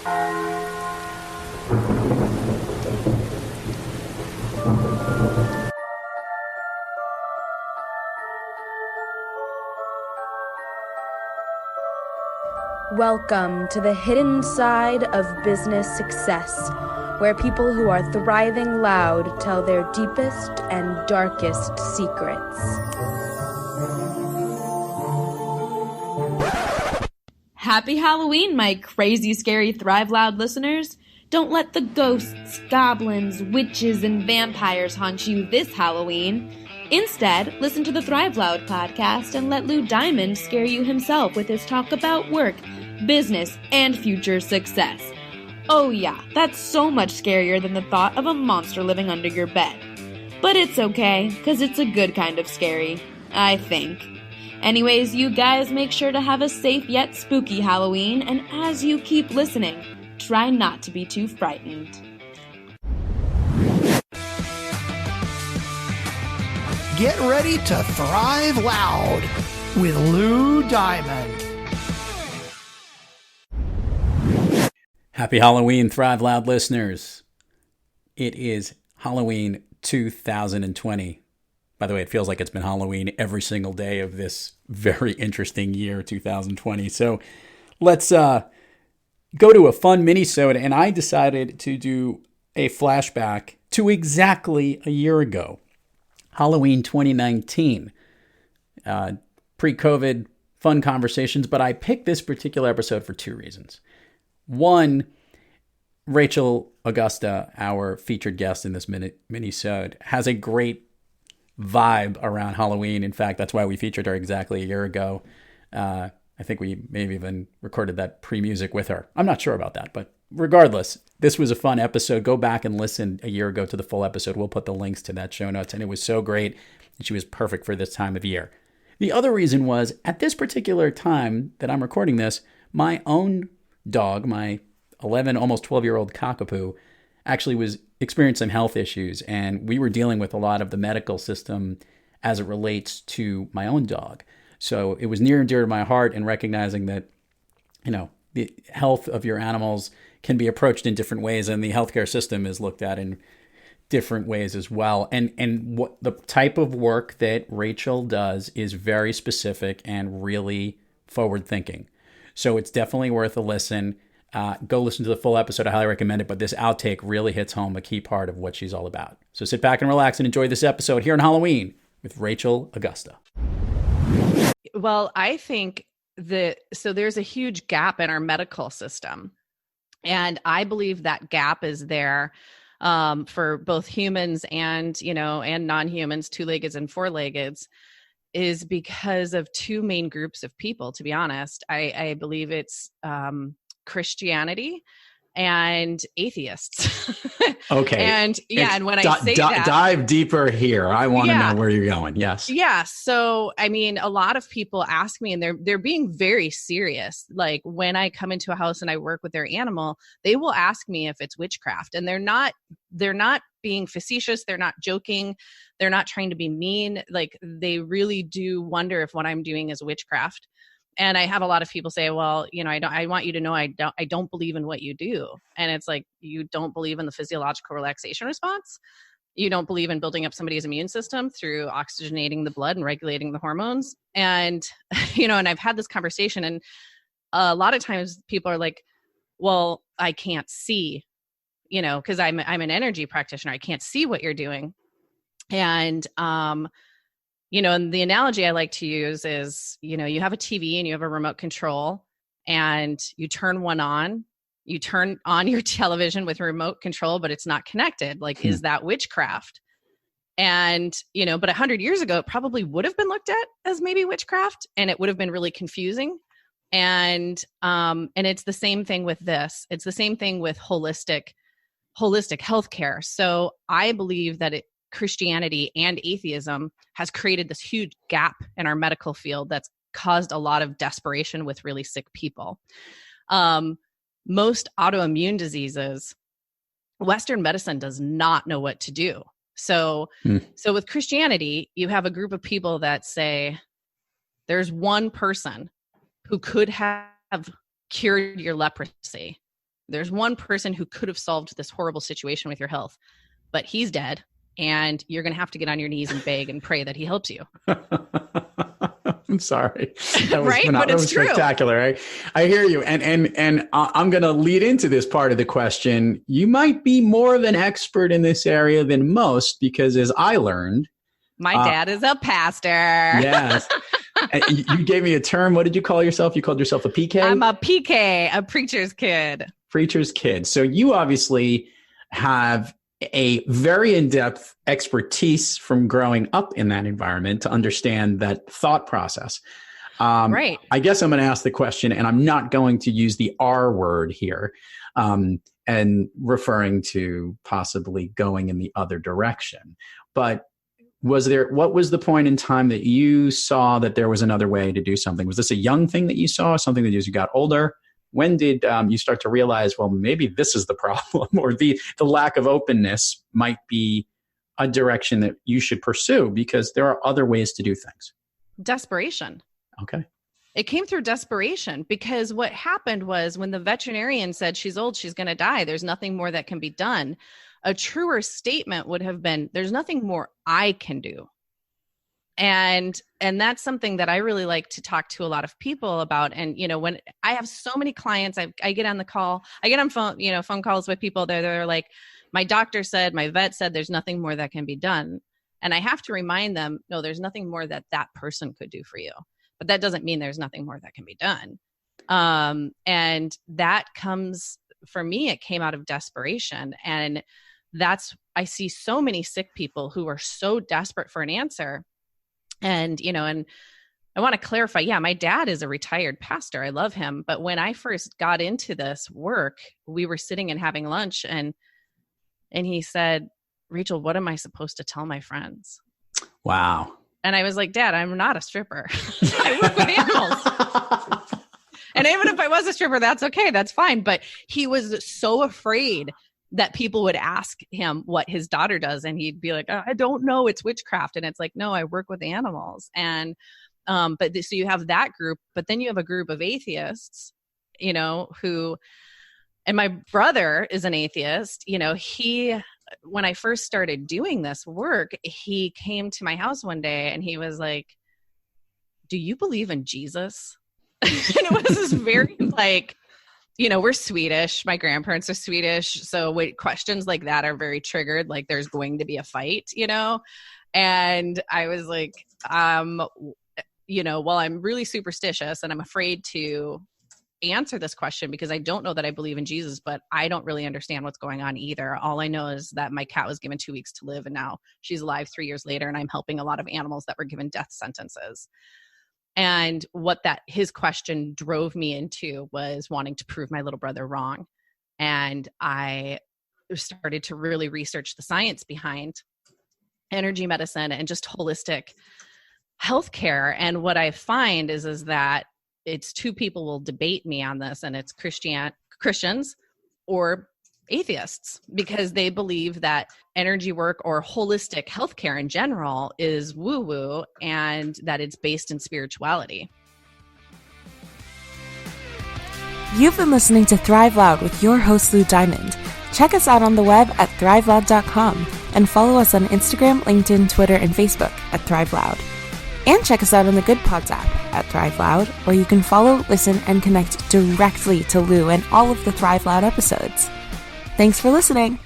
Welcome to the hidden side of business success, where people who are thriving loud tell their deepest and darkest secrets. Happy Halloween, my crazy, scary Thrive Loud listeners. Don't let the ghosts, goblins, witches, and vampires haunt you this Halloween. Instead, listen to the Thrive Loud podcast and let Lou Diamond scare you himself with his talk about work, business, and future success. Oh yeah, that's so much scarier than the thought of a monster living under your bed. But it's okay, because it's a good kind of scary, I think. Anyways, you guys make sure to have a safe yet spooky Halloween, and as you keep listening, try not to be too frightened. Get ready to thrive loud with Lou Diamond. Happy Halloween, Thrive Loud listeners. It is Halloween 2020. By the way, it feels like it's been Halloween every single day of this very interesting year, 2020. So let's go to a fun mini-sode, and I decided to do a flashback to exactly a year ago. Halloween 2019, pre-COVID fun conversations, but I picked this particular episode for two reasons. One, Rachel Augusta, our featured guest in this mini-sode, has a great vibe around Halloween. In fact, that's why we featured her exactly a year ago. I think we maybe even recorded that pre-music with her. I'm not sure about that, but regardless, this was a fun episode. Go back and listen a year ago to the full episode. We'll put the links to that show notes, and it was so great, and she was perfect for this time of year. The other reason was, at this particular time that I'm recording this, my own dog, my 11, almost 12-year-old cockapoo, actually was experiencing some health issues, and we were dealing with a lot of the medical system as it relates to my own dog. So it was near and dear to my heart, and recognizing that, the health of your animals can be approached in different ways, and the healthcare system is looked at in different ways as well. And what the type of work that Rachel does is very specific and really forward-thinking. So it's definitely worth a listen. Go listen to the full episode. I highly recommend it, but this outtake really hits home a key part of what she's all about. So sit back and relax and enjoy this episode here on Halloween with Rachel Augusta. Well, I think so there's a huge gap in our medical system. And I believe that gap is there for both humans and non-humans, two-leggeds and four-leggeds, is because of two main groups of people, to be honest. I believe it's Christianity and atheists. Okay. And and when I say that, dive deeper here. I want to know where you're going. Yes. Yeah. So, I mean, a lot of people ask me, and they're being very serious. Like when I come into a house and I work with their animal, they will ask me if it's witchcraft, and they're not being facetious. They're not joking. They're not trying to be mean. Like they really do wonder if what I'm doing is witchcraft. And I have a lot of people say, well, I want you to know I don't believe in what you do. And it's like, you don't believe in the physiological relaxation response. You don't believe in building up somebody's immune system through oxygenating the blood and regulating the hormones. And, and I've had this conversation, and a lot of times people are like, well, I can't see, because I'm an energy practitioner. I can't see what you're doing. And, and the analogy I like to use is, you have a TV and you have a remote control, and you turn one on, you turn on your television with remote control, but it's not connected. Like, is that witchcraft? And, but 100 years ago, it probably would have been looked at as maybe witchcraft, and it would have been really confusing. And it's the same thing with this. It's the same thing with holistic healthcare. So I believe that Christianity and atheism has created this huge gap in our medical field that's caused a lot of desperation with really sick people. Most autoimmune diseases, Western medicine does not know what to do. So with Christianity, you have a group of people that say there's one person who could have cured your leprosy. There's one person who could have solved this horrible situation with your health, but he's dead. And you're going to have to get on your knees and beg and pray that he helps you. I'm sorry. That was, right? But that it's was true. Spectacular. I hear you. And I'm going to lead into this part of the question. You might be more of an expert in this area than most, because as I learned, my dad is a pastor. Yes. You gave me a term. What did you call yourself? You called yourself a PK? I'm a PK, a preacher's kid. Preacher's kid. So you obviously have a very in-depth expertise from growing up in that environment to understand that thought process. Right. I guess I'm going to ask the question, and I'm not going to use the R word here, and referring to possibly going in the other direction. But what was the point in time that you saw that there was another way to do something? Was this a young thing that you saw, something that as you got older? When did you start to realize, well, maybe this is the problem, or the lack of openness might be a direction that you should pursue, because there are other ways to do things? Desperation. Okay. It came through desperation, because what happened was when the veterinarian said she's old, she's going to die, there's nothing more that can be done. A truer statement would have been, there's nothing more I can do. And that's something that I really like to talk to a lot of people about. And, when I have so many clients, I get on the call, I get on phone calls with people. They're like, my doctor said, my vet said, there's nothing more that can be done. And I have to remind them, no, there's nothing more that person could do for you. But that doesn't mean there's nothing more that can be done. And that comes, for me, it came out of desperation. And I see so many sick people who are so desperate for an answer. And I want to clarify, my dad is a retired pastor. I love him. But when I first got into this work, we were sitting and having lunch, and he said, Rachel, what am I supposed to tell my friends? Wow. And I was like, Dad, I'm not a stripper. I work with animals. And even if I was a stripper, that's okay. That's fine. But he was so afraid that people would ask him what his daughter does. And he'd be like, I don't know, it's witchcraft. And it's like, no, I work with animals. And, so you have that group, but then you have a group of atheists, who, and my brother is an atheist, when I first started doing this work, he came to my house one day and he was like, do you believe in Jesus? And it was this very we're Swedish. My grandparents are Swedish. So questions like that are very triggered. Like there's going to be a fight, And I was like, well, I'm really superstitious and I'm afraid to answer this question because I don't know that I believe in Jesus, but I don't really understand what's going on either. All I know is that my cat was given 2 weeks to live and now she's alive 3 years later, and I'm helping a lot of animals that were given death sentences. And what his question drove me into was wanting to prove my little brother wrong. And I started to really research the science behind energy medicine and just holistic healthcare. And what I find is that it's two people will debate me on this, and it's Christians or atheists, because they believe that energy work or holistic healthcare in general is woo-woo and that it's based in spirituality. You've been listening to Thrive Loud with your host, Lou Diamond. Check us out on the web at thriveloud.com and follow us on Instagram, LinkedIn, Twitter, and Facebook at Thrive Loud. And check us out on the Good Pods app at Thrive Loud, where you can follow, listen, and connect directly to Lou and all of the Thrive Loud episodes. Thanks for listening.